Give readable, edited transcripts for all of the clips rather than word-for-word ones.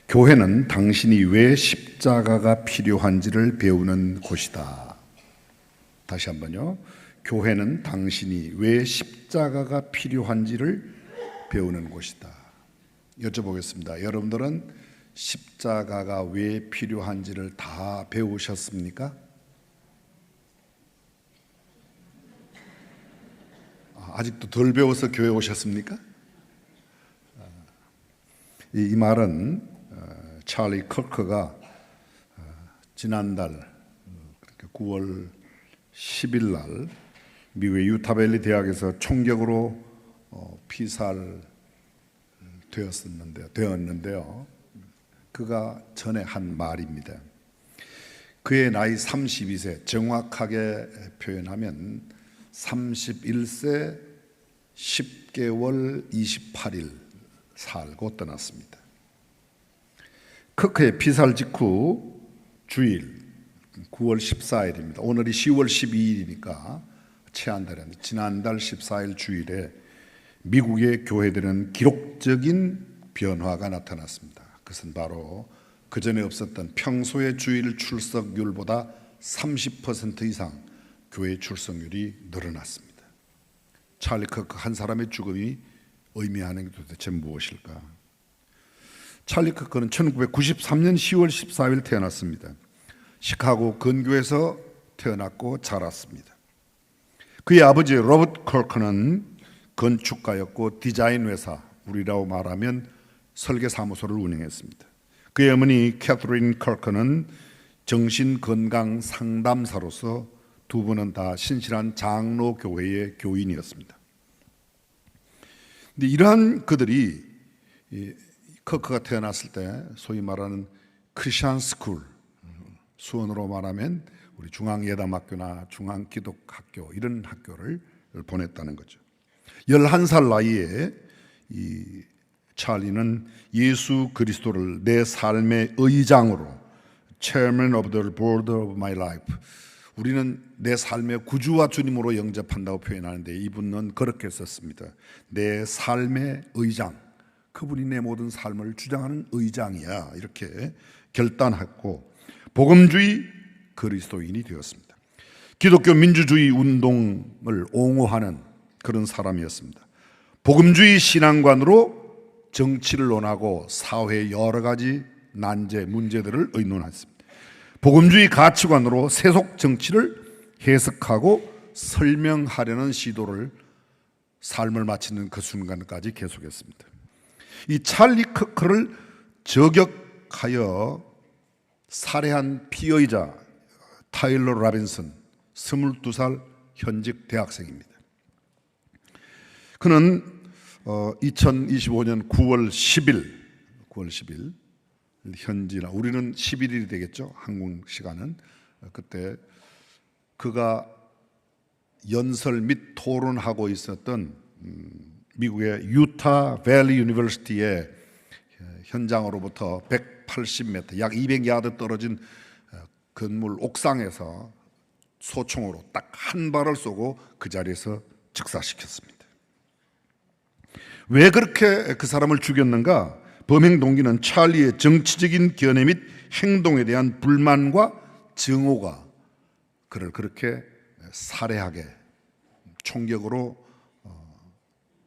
교회는 당신이 왜 십자가가 필요한지를 배우는 곳이다. 다시 한번요. 교회는 당신이 왜 십자가가 필요한지를 배우는 곳이다. 여쭤보겠습니다. 여러분들은 십자가가 왜 필요한지를 다 배우셨습니까? 아직도 덜 배워서 교회 오셨습니까? 이 말은 찰리 커크가 지난달 9월 10일 날 미국의 유타밸리 대학에서 총격으로 피살되었는데요. 그가 전에 한 말입니다. 그의 나이 32세, 정확하게 표현하면 31세 10개월 28일 살고 떠났습니다. 커크의 피살 직후 주일 9월 14일입니다. 오늘이 10월 12일이니까 채 한 달에 지난달 14일 주일에 미국의 교회들은 기록적인 변화가 나타났습니다. 그것은 바로 그전에 없었던 평소의 주일 출석률보다 30% 이상 교회 출석률이 늘어났습니다. 찰리 커크 한 사람의 죽음이 의미하는 게 도대체 무엇일까? 찰리 커크는 1993년 10월 14일 태어났습니다. 시카고 근교에서 태어났고 자랐습니다. 그의 아버지 로버트 커크는 건축가였고 디자인 회사, 우리라고 말하면 설계사무소를 운영했습니다. 그의 어머니 캐서린 커크는 정신건강 상담사로서 두 분은 다 신실한 장로교회의 교인이었습니다. 근데 이러한 그들이 커크가 태어났을 때 소위 말하는 크리스천 스쿨, 수원으로 말하면 우리 중앙예담학교나 중앙기독학교 이런 학교를 보냈다는 거죠. 11살 나이에 이 찰리는 예수 그리스도를 내 삶의 의장으로 Chairman of the Board of my life, 우리는 내 삶의 구주와 주님으로 영접한다고 표현하는데 이분은 그렇게 썼습니다. 내 삶의 의장, 그분이 내 모든 삶을 주장하는 의장이야, 이렇게 결단했고 복음주의 그리스도인이 되었습니다. 기독교 민주주의 운동을 옹호하는 그런 사람이었습니다. 복음주의 신앙관으로 정치를 논하고 사회의 여러 가지 난제, 문제들을 의논했습니다. 복음주의 가치관으로 세속 정치를 해석하고 설명하려는 시도를 삶을 마치는 그 순간까지 계속했습니다. 이 찰리 커크를 저격하여 살해한 피의자 타일러 라빈슨 22살 현직 대학생입니다. 그는 2025년 9월 10일 현지나 우리는 11일이 되겠죠. 한국 시간은 그때 그가 연설 및 토론하고 있었던 미국의 유타 밸리 유니버시티의 현장으로부터 180m, 약 200야드 떨어진 건물 옥상에서 소총으로 딱 한 발을 쏘고 그 자리에서 즉사시켰습니다. 왜 그렇게 그 사람을 죽였는가? 범행 동기는 찰리의 정치적인 견해 및 행동에 대한 불만과 증오가 그를 그렇게 살해하게, 총격으로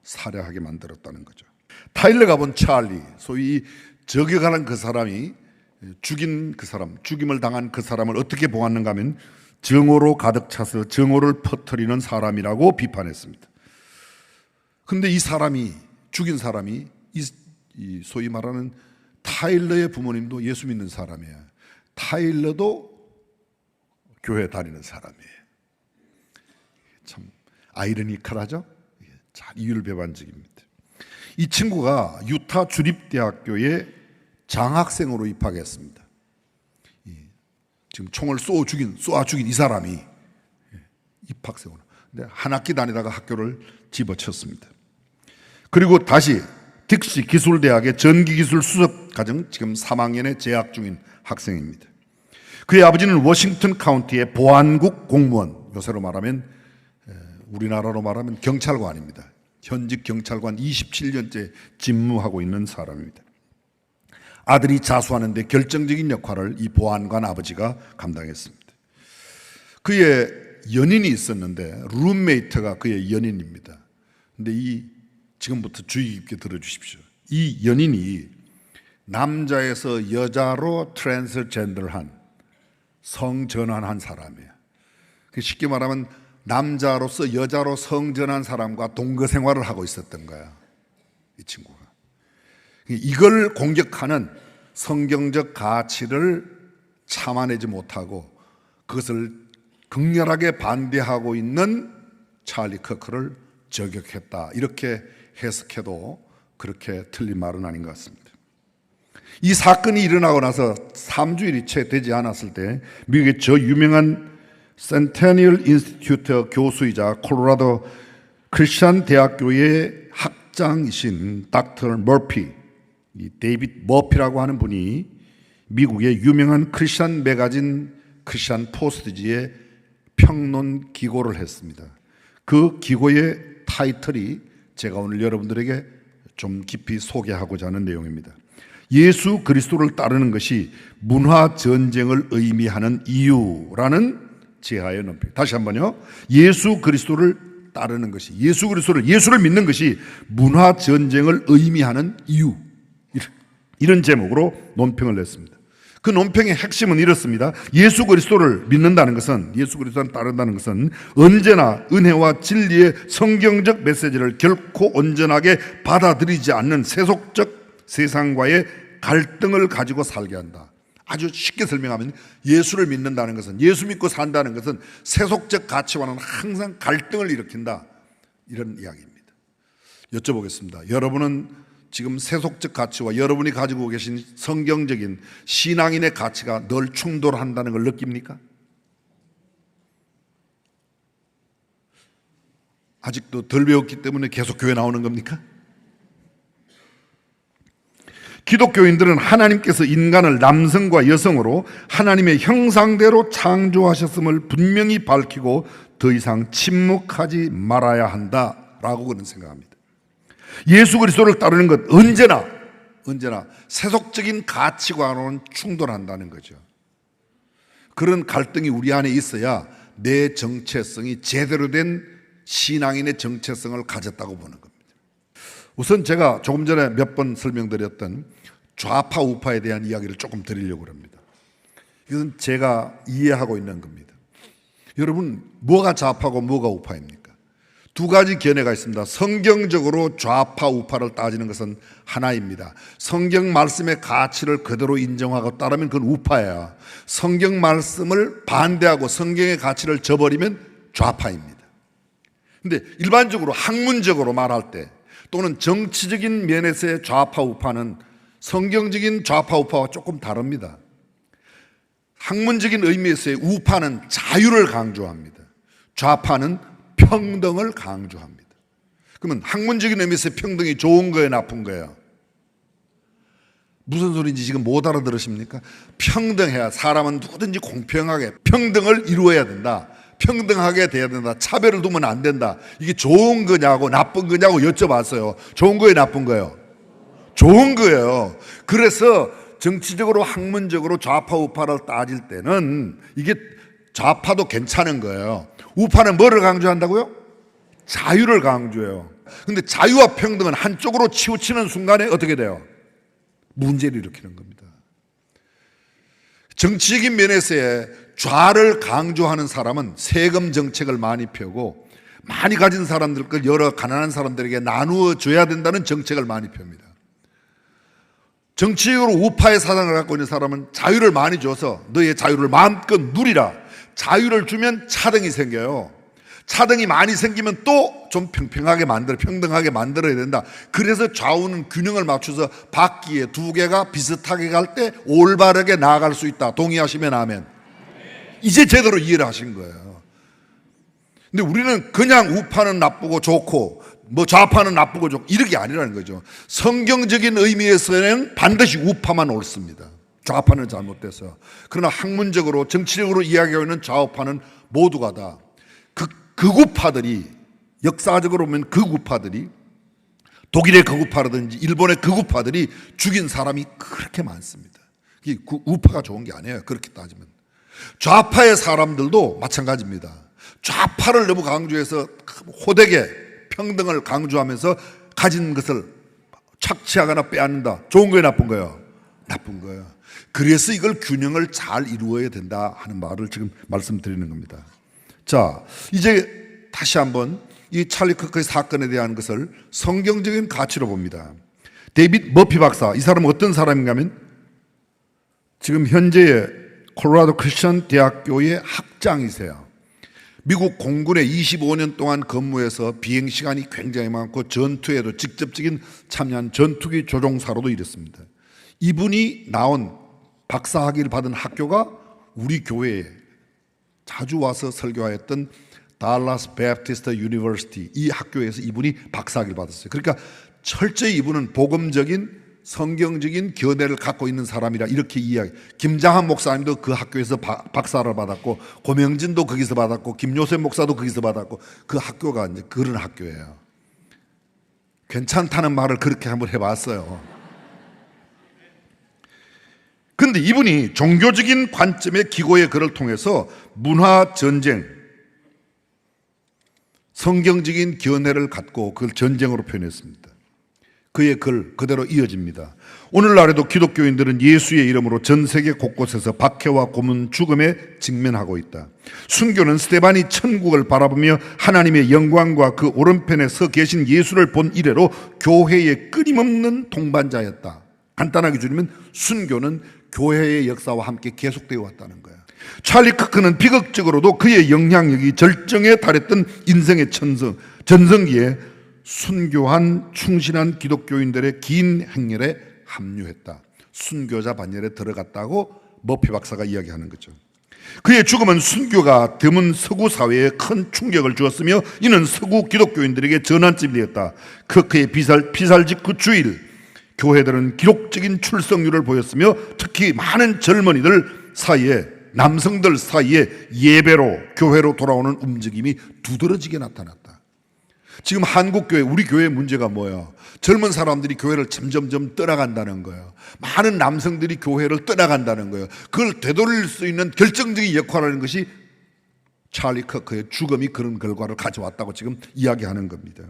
살해하게 만들었다는 거죠. 타일러가 본 찰리, 소위 저격하는 그 사람이 죽인 그 사람, 죽임을 당한 그 사람을 어떻게 보았는가 하면 증오로 가득 차서 증오를 퍼뜨리는 사람이라고 비판했습니다. 그런데 이 사람이, 죽인 사람이 이 소위 말하는 타일러의 부모님도 예수 믿는 사람이에요. 타일러도 교회 다니는 사람이에요. 참 아이러니컬하죠? 잘 이율배반적입니다. 이 친구가 유타 주립대학교에 장학생으로 입학했습니다. 지금 총을 쏘아 죽인 이 사람이 입학생으로. 근데 한 학기 다니다가 학교를 집어쳤습니다. 그리고 다시 딕시 기술대학의 전기기술 수석과정 지금 3학년에 재학 중인 학생입니다. 그의 아버지는 워싱턴 카운티의 보안국 공무원, 요새로 말하면 우리나라로 말하면 경찰관입니다. 현직 경찰관 27년째 집무하고 있는 사람입니다. 아들이 자수하는데 결정적인 역할을 이 보안관 아버지가 감당했습니다. 그의 연인이 있었는데 룸메이트가 그의 연인입니다. 근데 지금부터 주의 깊게 들어주십시오. 이 연인이 남자에서 여자로 트랜스젠더한 성전환한 사람이에요. 쉽게 말하면 남자로서 여자로 성전한 사람과 동거 생활을 하고 있었던 거야, 이 친구가. 이걸 공격하는 성경적 가치를 참아내지 못하고 그것을 극렬하게 반대하고 있는 찰리 커크를 저격했다, 이렇게 해석해도 그렇게 틀린 말은 아닌 것 같습니다. 이 사건이 일어나고 나서 3주일이 채 되지 않았을 때 미국의 저 유명한 센테니얼 인스티튜트 교수이자 콜로라도 크리스천 대학교의 학장이신 닥터 머피, 이 데이빗 머피라고 하는 분이 미국의 유명한 크리스천 매거진 크리스천 포스트지에 평론 기고를 했습니다. 그 기고의 타이틀이 제가 오늘 여러분들에게 좀 깊이 소개하고자 하는 내용입니다. 예수 그리스도를 따르는 것이 문화 전쟁을 의미하는 이유라는 제하의 논평. 다시 한번요. 예수 그리스도를 따르는 것이, 예수를 믿는 것이 문화 전쟁을 의미하는 이유, 이런 제목으로 논평을 냈습니다. 그 논평의 핵심은 이렇습니다. 예수 그리스도를 믿는다는 것은, 예수 그리스도를 따른다는 것은 언제나 은혜와 진리의 성경적 메시지를 결코 온전하게 받아들이지 않는 세속적 세상과의 갈등을 가지고 살게 한다. 아주 쉽게 설명하면 예수를 믿는다는 것은, 예수 믿고 산다는 것은 세속적 가치와는 항상 갈등을 일으킨다, 이런 이야기입니다. 여쭤보겠습니다. 여러분은 지금 세속적 가치와 여러분이 가지고 계신 성경적인 신앙인의 가치가 늘 충돌한다는 걸 느낍니까? 아직도 덜 배웠기 때문에 계속 교회 나오는 겁니까? 기독교인들은 하나님께서 인간을 남성과 여성으로 하나님의 형상대로 창조하셨음을 분명히 밝히고 더 이상 침묵하지 말아야 한다라고 그는 생각합니다. 예수 그리스도를 따르는 것 언제나 세속적인 가치관으로는 충돌한다는 거죠. 그런 갈등이 우리 안에 있어야 내 정체성이 제대로 된 신앙인의 정체성을 가졌다고 보는 겁니다. 우선 제가 조금 전에 몇 번 설명드렸던 좌파 우파에 대한 이야기를 조금 드리려고 합니다. 이것은 제가 이해하고 있는 겁니다. 여러분, 뭐가 좌파고 뭐가 우파입니까? 두 가지 견해가 있습니다. 성경적으로 좌파 우파를 따지는 것은 하나입니다. 성경 말씀의 가치를 그대로 인정하고 따르면 그건 우파예요. 성경 말씀을 반대하고 성경의 가치를 저버리면 좌파입니다. 근데 일반적으로 학문적으로 말할 때 또는 정치적인 면에서의 좌파 우파는 성경적인 좌파 우파와 조금 다릅니다. 학문적인 의미에서의 우파는 자유를 강조합니다. 좌파는 평등을 강조합니다. 그러면 학문적인 의미에서의 평등이 좋은 거예요, 나쁜 거예요? 무슨 소리인지 지금 못 알아들으십니까? 평등해야, 사람은 누구든지 공평하게 평등을 이루어야 된다. 평등하게 돼야 된다. 차별을 두면 안 된다. 이게 좋은 거냐고 나쁜 거냐고 여쭤봤어요. 좋은 거예요, 나쁜 거예요? 좋은 거예요. 그래서 정치적으로 학문적으로 좌파 우파를 따질 때는 이게 좌파도 괜찮은 거예요. 우파는 뭐를 강조한다고요? 자유를 강조해요. 근데 자유와 평등은 한쪽으로 치우치는 순간에 어떻게 돼요? 문제를 일으키는 겁니다. 정치적인 면에서의 좌를 강조하는 사람은 세금 정책을 많이 펴고 많이 가진 사람들 걸 여러 가난한 사람들에게 나누어 줘야 된다는 정책을 많이 펴니다. 정치적으로 우파의 사상을 갖고 있는 사람은 자유를 많이 줘서 너의 자유를 마음껏 누리라. 자유를 주면 차등이 생겨요. 차등이 많이 생기면 또 좀 평평하게 평등하게 만들어야 된다. 그래서 좌우는 균형을 맞춰서 바퀴에 두 개가 비슷하게 갈 때 올바르게 나아갈 수 있다. 동의하시면 아멘. 이제 제대로 이해를 하신 거예요. 근데 우리는 그냥 우파는 나쁘고 좋고 뭐 좌파는 나쁘고 좋고 이렇게 아니라는 거죠. 성경적인 의미에서는 반드시 우파만 옳습니다. 좌파는 잘못돼서. 그러나 학문적으로 정치적으로 이야기하고 있는 좌우파는 모두가 다 극우파들이, 역사적으로 보면 극우파들이 독일의 극우파라든지 일본의 극우파들이 죽인 사람이 그렇게 많습니다. 이게 우파가 좋은 게 아니에요. 그렇게 따지면. 좌파의 사람들도 마찬가지입니다. 좌파를 너무 강조해서 호되게 평등을 강조하면서 가진 것을 착취하거나 빼앗는다. 좋은 거예요, 나쁜 거예요? 나쁜 거예요. 그래서 이걸 균형을 잘 이루어야 된다 하는 말을 지금 말씀드리는 겁니다. 자, 이제 다시 한번 이 찰리 커크의 사건에 대한 것을 성경적인 가치로 봅니다. 데이빗 머피 박사, 이 사람은 어떤 사람인가 하면 지금 현재의 콜로라도 크리스천 대학교의 학장이세요. 미국 공군에 25년 동안 근무해서 비행 시간이 굉장히 많고 전투에도 직접적인 참여한 전투기 조종사로도 일했습니다. 이분이 나온 박사학위를 받은 학교가 우리 교회에 자주 와서 설교하였던 달라스 베프티스트 유니버시티, 이 학교에서 이분이 박사학위를 받았어요. 그러니까 철저히 이분은 복음적인 성경적인 견해를 갖고 있는 사람이라 이렇게 이야기. 김장한 목사님도 그 학교에서 박사를 받았고, 고명진도 거기서 받았고, 김요셉 목사도 거기서 받았고, 그 학교가 이제 그런 학교예요. 괜찮다는 말을 그렇게 한번 해봤어요. 그런데 이분이 종교적인 관점의 기고의 글을 통해서 문화 전쟁, 성경적인 견해를 갖고 그걸 전쟁으로 표현했습니다. 그의 글 그대로 이어집니다. 오늘날에도 기독교인들은 예수의 이름으로 전 세계 곳곳에서 박해와 고문, 죽음에 직면하고 있다. 순교는 스데반이 천국을 바라보며 하나님의 영광과 그 오른편에 서 계신 예수를 본 이래로 교회의 끊임없는 동반자였다. 간단하게 줄이면 순교는 교회의 역사와 함께 계속되어 왔다는 거야. 찰리 커크는 비극적으로도 그의 영향력이 절정에 달했던 인생의 전성기에 순교한 충실한 기독교인들의 긴 행렬에 합류했다. 순교자 반열에 들어갔다고 머피 박사가 이야기하는 거죠. 그의 죽음은 순교가 드문 서구 사회에 큰 충격을 주었으며 이는 서구 기독교인들에게 전환점이 되었다. 그의 피살 직후 주일 교회들은 기록적인 출석률을 보였으며 특히 많은 젊은이들 사이에, 남성들 사이에 예배로 교회로 돌아오는 움직임이 두드러지게 나타났다. 지금 한국교회, 우리 교회의 문제가 뭐예요? 젊은 사람들이 교회를 점점점 떠나간다는 거예요. 많은 남성들이 교회를 떠나간다는 거예요. 그걸 되돌릴 수 있는 결정적인 역할을 하는 것이 찰리 커크의 죽음이 그런 결과를 가져왔다고 지금 이야기하는 겁니다.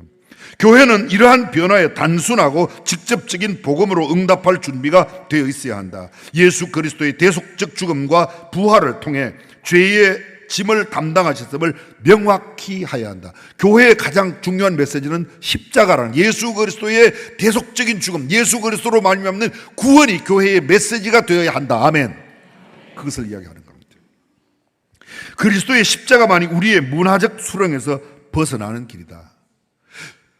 교회는 이러한 변화에 단순하고 직접적인 복음으로 응답할 준비가 되어 있어야 한다. 예수 그리스도의 대속적 죽음과 부활을 통해 죄의 짐을 담당하셨음을 명확히 해야 한다. 교회의 가장 중요한 메시지는 십자가라는 예수 그리스도의 대속적인 죽음, 예수 그리스도로 말미암는 구원이 교회의 메시지가 되어야 한다. 아멘. 그것을 이야기하는 겁니다. 그리스도의 십자가만이 우리의 문화적 수렁에서 벗어나는 길이다.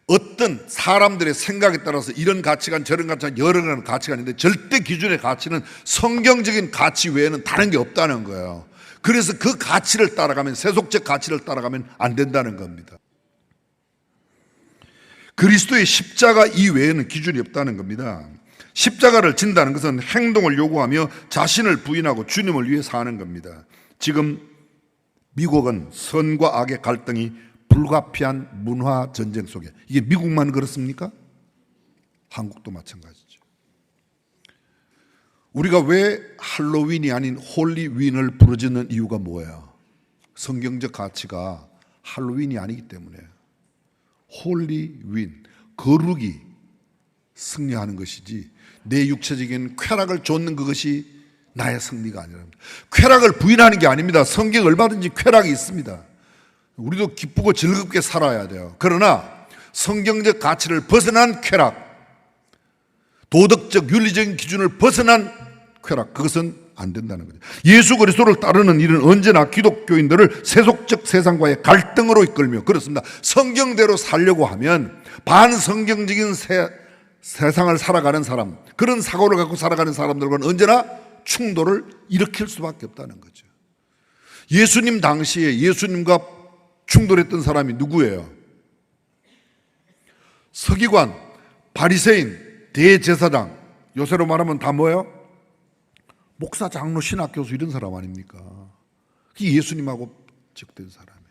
어떤 사람들의 생각에 따라서 이런 가치관 저런 가치관 여러 가지 가치가 있는데 절대 기준의 가치는 성경적인 가치 외에는 다른 게 없다는 거예요. 그래서 그 가치를 따라가면, 세속적 가치를 따라가면 안 된다는 겁니다. 그리스도의 십자가 이외에는 기준이 없다는 겁니다. 십자가를 진다는 것은 행동을 요구하며 자신을 부인하고 주님을 위해 사는 겁니다. 지금 미국은 선과 악의 갈등이 불가피한 문화 전쟁 속에, 이게 미국만 그렇습니까? 한국도 마찬가지죠. 우리가 왜 할로윈이 아닌 홀리윈을 부르짖는 이유가 뭐예요? 성경적 가치가 할로윈이 아니기 때문에. 홀리윈, 거룩이 승리하는 것이지 내 육체적인 쾌락을 좇는 그것이 나의 승리가 아니라, 쾌락을 부인하는 게 아닙니다. 성경에 얼마든지 쾌락이 있습니다. 우리도 기쁘고 즐겁게 살아야 돼요. 그러나 성경적 가치를 벗어난 쾌락, 도덕적 윤리적인 기준을 벗어난 쾌락, 그것은 안 된다는 거죠. 예수 그리스도를 따르는 일은 언제나 기독교인들을 세속적 세상과의 갈등으로 이끌며, 그렇습니다, 성경대로 살려고 하면 반성경적인 세상을 살아가는 사람, 그런 사고를 갖고 살아가는 사람들과는 언제나 충돌을 일으킬 수밖에 없다는 거죠. 예수님 당시에 예수님과 충돌했던 사람이 누구예요? 서기관, 바리새인, 대제사장, 요새로 말하면 다 뭐예요? 목사, 장로, 신학 교수, 이런 사람 아닙니까? 그게 예수님하고 직된 사람이에요.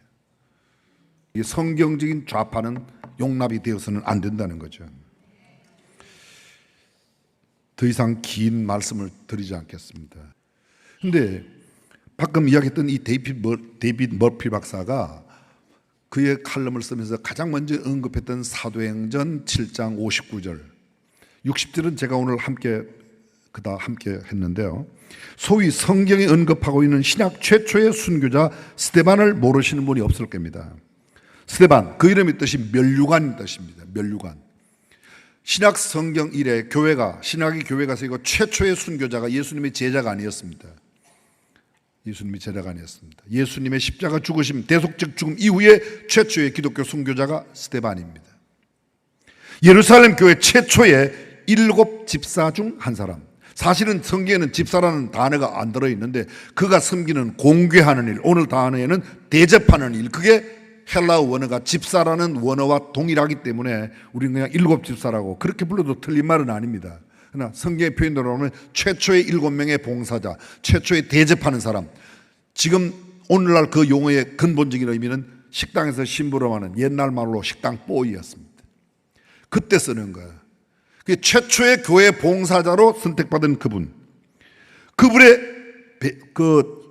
이 성경적인 좌파는 용납이 되어서는 안 된다는 거죠. 더 이상 긴 말씀을 드리지 않겠습니다. 근데 방금 이야기했던 이 데이빗 머피 박사가 그의 칼럼을 쓰면서 가장 먼저 언급했던 사도행전 7장 59절, 60절은 제가 오늘 함께 했는데요. 소위 성경이 언급하고 있는 신약 최초의 순교자 스데반을 모르시는 분이 없을 겁니다. 스데반, 그 이름의 뜻이 면류관인 뜻입니다. 면류관. 신약 성경 이래 신약의 교회가 세고 최초의 순교자가 예수님의 제자가 아니었습니다. 예수님의 제자가 아니었습니다. 예수님의 십자가 죽으심, 대속적 죽음 이후에 최초의 기독교 순교자가 스데반입니다. 예루살렘 교회 최초의 7 집사 중 한 사람. 사실은 성경에는 집사라는 단어가 안 들어있는데 그가 섬기는 공개하는 일, 오늘 단어에는 대접하는 일, 그게 헬라어 원어가 집사라는 원어와 동일하기 때문에 우리는 그냥 7 집사라고 그렇게 불러도 틀린 말은 아닙니다. 그러나 성경의 표현대로 보면 최초의 7명의 봉사자, 최초의 대접하는 사람. 지금 오늘날 그 용어의 근본적인 의미는 식당에서 심부름하는 옛날 말로 식당 보이였습니다. 그때 쓰는 거예요. 최초의 교회 봉사자로 선택받은 그분의 그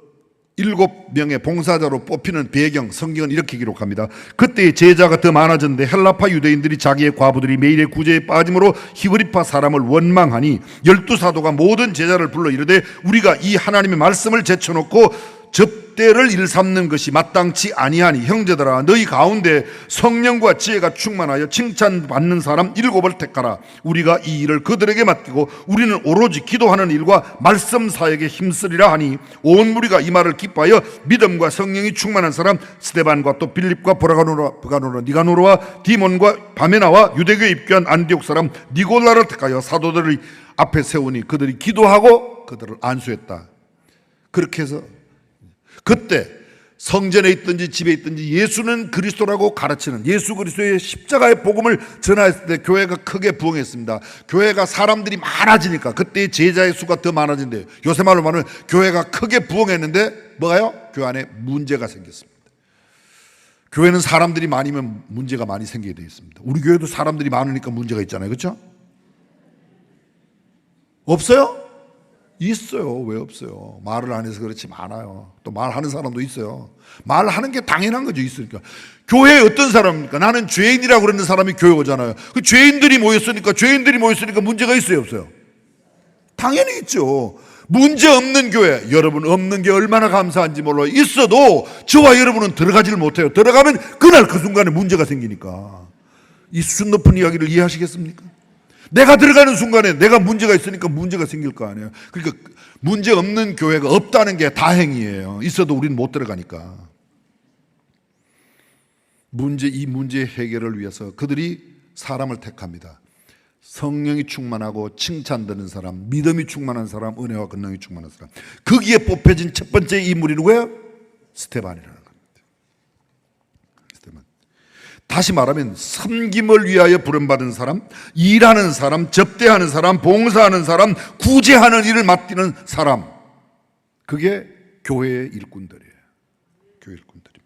7명의 봉사자로 뽑히는 배경, 성경은 이렇게 기록합니다. 그때의 제자가 더 많아졌는데 헬라파 유대인들이 자기의 과부들이 매일의 구제에 빠짐으로 히브리파 사람을 원망하니 12사도가 모든 제자를 불러 이르되 우리가 이 하나님의 말씀을 제쳐놓고 접대를 일삼는 것이 마땅치 아니하니 형제들아 너희 가운데 성령과 지혜가 충만하여 칭찬받는 사람 7을 택하라. 우리가 이 일을 그들에게 맡기고 우리는 오로지 기도하는 일과 말씀 사역에 힘쓰리라 하니 온 무리가 이 말을 기뻐하여 믿음과 성령이 충만한 사람 스데반과 또 빌립과 브가노라 니가노르와 디몬과 바메나와 유대교에 입교한 안디옥 사람 니골라를 택하여 사도들의 앞에 세우니 그들이 기도하고 그들을 안수했다. 그렇게 해서 그때 성전에 있든지 집에 있든지 예수는 그리스도라고 가르치는 예수 그리스도의 십자가의 복음을 전하였을 때 교회가 크게 부흥했습니다. 교회가 사람들이 많아지니까 그때의 제자의 수가 더 많아진대요. 요새 말로 말하면 교회가 크게 부흥했는데 뭐가요? 교회 안에 문제가 생겼습니다. 교회는 사람들이 많으면 문제가 많이 생기게 되어 있습니다. 우리 교회도 사람들이 많으니까 문제가 있잖아요. 그렇죠? 없어요? 있어요. 왜 없어요? 말을 안 해서 그렇지 많아요. 또 말하는 사람도 있어요. 말하는 게 당연한 거죠. 있으니까. 교회에 어떤 사람입니까? 나는 죄인이라고 그러는 사람이 교회 오잖아요. 그 죄인들이 모였으니까 문제가 있어요, 없어요? 당연히 있죠. 문제 없는 교회, 여러분 없는 게 얼마나 감사한지 몰라요. 있어도 저와 여러분은 들어가지를 못해요. 들어가면 그날 그 순간에 문제가 생기니까. 이 수준 높은 이야기를 이해하시겠습니까? 내가 들어가는 순간에 내가 문제가 있으니까 문제가 생길 거 아니에요. 그러니까 문제 없는 교회가 없다는 게 다행이에요. 있어도 우리는 못 들어가니까. 이 문제 해결을 위해서 그들이 사람을 택합니다. 성령이 충만하고 칭찬되는 사람, 믿음이 충만한 사람, 은혜와 권능이 충만한 사람. 거기에 뽑혀진 첫 번째 인물이 누구예요? 스데반이라는 겁니다. 스데반. 다시 말하면 섬김을 위하여 부름받은 사람, 일하는 사람, 접대하는 사람, 봉사하는 사람, 구제하는 일을 맡기는 사람. 그게 교회의 일꾼들이에요. 교회 일꾼들입니다.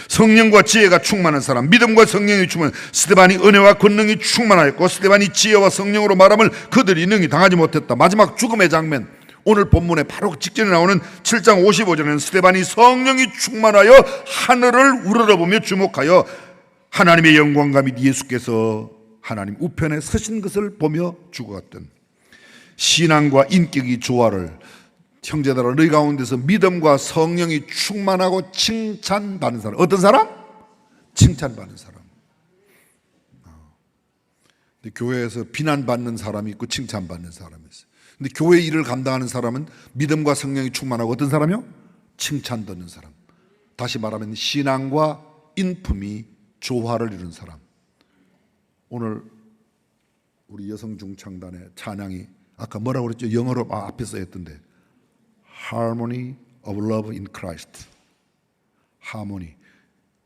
성령과 지혜가 충만한 사람, 믿음과 성령이 충만한 스데반이 은혜와 권능이 충만하였고 스데반이 지혜와 성령으로 말함을 그들이 능히 당하지 못했다. 마지막 죽음의 장면, 오늘 본문에 바로 직전에 나오는 7장 55절에는 스데반이 성령이 충만하여 하늘을 우러러보며 주목하여 하나님의 영광과 및 예수께서 하나님 우편에 서신 것을 보며 죽어갔던 신앙과 인격이 조화를, 형제들아 너희 가운데서 믿음과 성령이 충만하고 칭찬받는 사람. 어떤 사람? 칭찬받는 사람. 근데 교회에서 비난받는 사람이 있고 칭찬받는 사람이 있어요. 근데 교회 일을 감당하는 사람은 믿음과 성령이 충만하고 어떤 사람이요? 칭찬받는 사람. 다시 말하면 신앙과 인품이 조화를 이룬 사람. 오늘 우리 여성 중창단의 찬양이 아까 뭐라고 그랬죠? 영어로 앞에 써있던데 Harmony of Love in Christ. 하모니,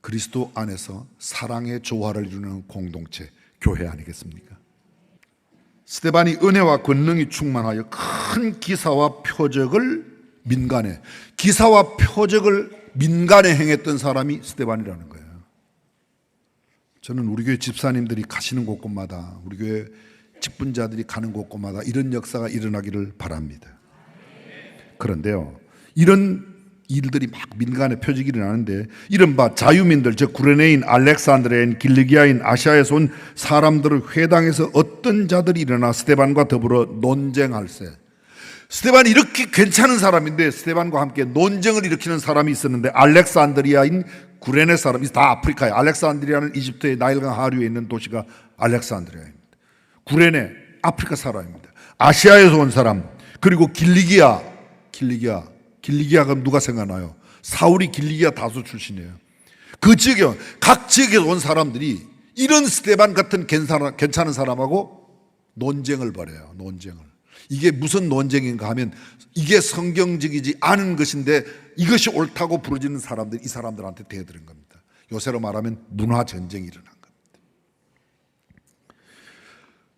그리스도 안에서 사랑의 조화를 이루는 공동체, 교회 아니겠습니까? 스데반이 은혜와 권능이 충만하여 큰 기사와 표적을 민간에 행했던 사람이 스데반이라는 거예요. 저는 우리 교회 집사님들이 가시는 곳곳마다 우리 교회 직분자들이 가는 곳곳마다 이런 역사가 일어나기를 바랍니다. 그런데요, 이런 일들이 막 민간에 표적이 일어나는데, 이른바 자유민들, 즉 구레네인, 알렉산드리아인, 길리기아인, 아시아에서 온 사람들을 회당에서 어떤 자들이 일어나 스데반과 더불어 논쟁할세. 스데반이 이렇게 괜찮은 사람인데 스데반과 함께 논쟁을 일으키는 사람이 있었는데, 알렉산드리아인 구레네 사람, 다 아프리카에, 알렉산드리아는 이집트의 나일강 하류에 있는 도시가 알렉산드리아입니다. 구레네 아프리카 사람입니다. 아시아에서 온 사람, 그리고 길리기아 그럼 누가 생각나요? 사울이 길리기아 다수 출신이에요. 그 지역에, 각 지역에서 온 사람들이 이런 스데반 같은 괜찮은 사람하고 논쟁을 벌여요. 논쟁을. 이게 무슨 논쟁인가 하면, 이게 성경적이지 않은 것인데 이것이 옳다고 부르짖는 사람들이 이 사람들한테 대들은 겁니다. 요새로 말하면 문화 전쟁이 일어난 겁니다.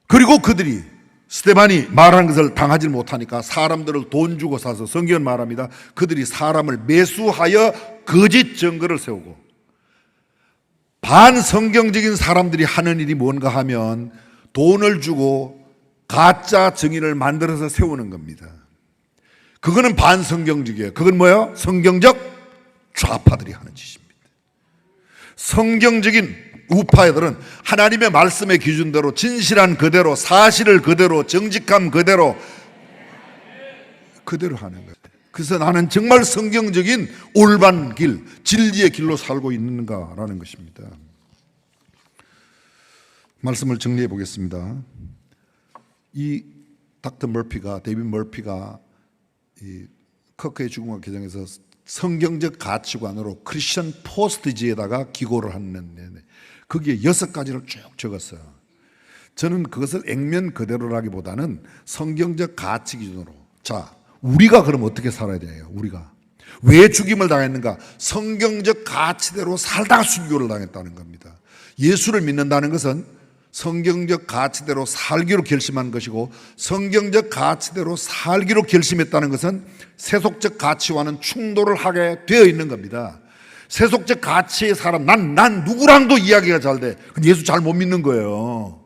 그리고 그들이 스데반이 말하는 것을 당하지 못하니까 사람들을 돈 주고 사서, 성경은 말합니다, 그들이 사람을 매수하여 거짓 증거를 세우고, 반성경적인 사람들이 하는 일이 뭔가 하면 돈을 주고 가짜 증인을 만들어서 세우는 겁니다. 그거는 반성경적이에요. 그건 뭐예요? 성경적 좌파들이 하는 짓입니다. 성경적인 우파애들은 하나님의 말씀의 기준대로 진실한 그대로, 사실을 그대로, 정직함 그대로 하는 거예요. 그래서 나는 정말 성경적인 올바른 길, 진리의 길로 살고 있는가라는 것입니다. 말씀을 정리해 보겠습니다. 이 데이빗 머피가 이 커크의 죽음과 개정에서 성경적 가치관으로 크리스천 포스트지에다가 기고를 하는, 거기에 6가지를 쭉 적었어요. 저는 그것을 액면 그대로라기보다는 성경적 가치 기준으로, 자, 우리가 그럼 어떻게 살아야 돼요? 우리가 왜 죽임을 당했는가? 성경적 가치대로 살다가 순교를 당했다는 겁니다. 예수를 믿는다는 것은 성경적 가치대로 살기로 결심한 것이고, 성경적 가치대로 살기로 결심했다는 것은 세속적 가치와는 충돌을 하게 되어 있는 겁니다. 세속적 가치의 사람, 난 누구랑도 이야기가 잘 돼. 근데 예수 잘 못 믿는 거예요.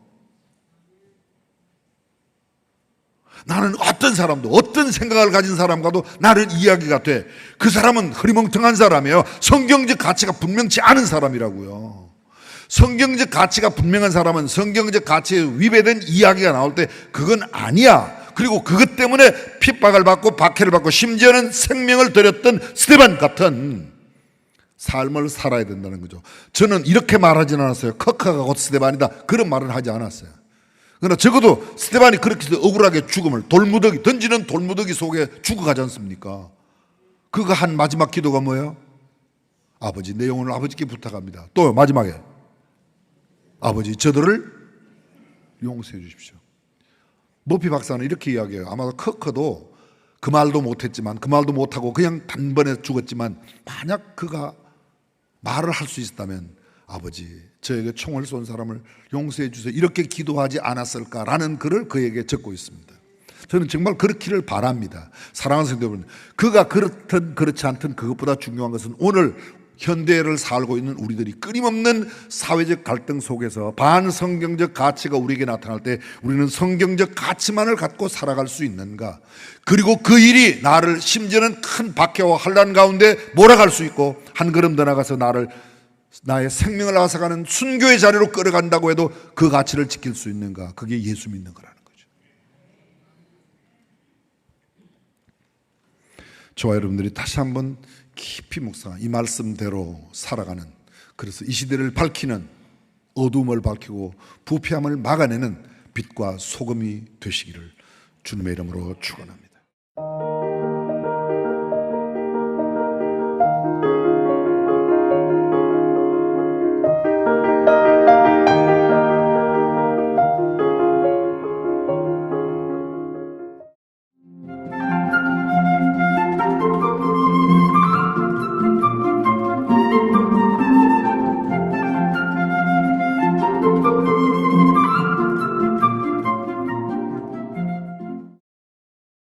나는 어떤 사람도, 어떤 생각을 가진 사람과도 나는 이야기가 돼. 그 사람은 흐리멍텅한 사람이에요. 성경적 가치가 분명치 않은 사람이라고요. 성경적 가치가 분명한 사람은 성경적 가치에 위배된 이야기가 나올 때 그건 아니야. 그리고 그것 때문에 핍박을 받고 박해를 받고 심지어는 생명을 들였던 스데반 같은 삶을 살아야 된다는 거죠. 저는 이렇게 말하진 않았어요. 커크가 곧 스데반이다, 그런 말은 하지 않았어요. 그러나 적어도 스데반이 그렇게 억울하게 죽음을, 던지는 돌무더기 속에 죽어가지 않습니까? 그가 한 마지막 기도가 뭐예요? 아버지, 내 영혼을 아버지께 부탁합니다. 또 마지막에 아버지, 저들을 용서해 주십시오. 머피 박사는 이렇게 이야기해요. 아마도 커크도 그 말도 못했지만, 그 말도 못하고 그냥 단번에 죽었지만, 만약 그가 말을 할 수 있었다면, 아버지, 저에게 총을 쏜 사람을 용서해 주세요, 이렇게 기도하지 않았을까라는 글을 그에게 적고 있습니다. 저는 정말 그렇기를 바랍니다. 사랑하는 성도 여러분, 그가 그렇든 그렇지 않든 그것보다 중요한 것은 오늘 현대를 살고 있는 우리들이 끊임없는 사회적 갈등 속에서 반성경적 가치가 우리에게 나타날 때 우리는 성경적 가치만을 갖고 살아갈 수 있는가, 그리고 그 일이 나를 심지어는 큰 박해와 환난 가운데 몰아갈 수 있고 한 걸음 더 나가서 나의 생명을 앗아가는 순교의 자리로 끌어간다고 해도 그 가치를 지킬 수 있는가, 그게 예수 믿는 거라는 거죠. 저와 여러분들이 다시 한번 깊이 묵상한 이 말씀대로 살아가는, 그래서 이 시대를 밝히는, 어두움을 밝히고 부패함을 막아내는 빛과 소금이 되시기를 주님의 이름으로 축원합니다.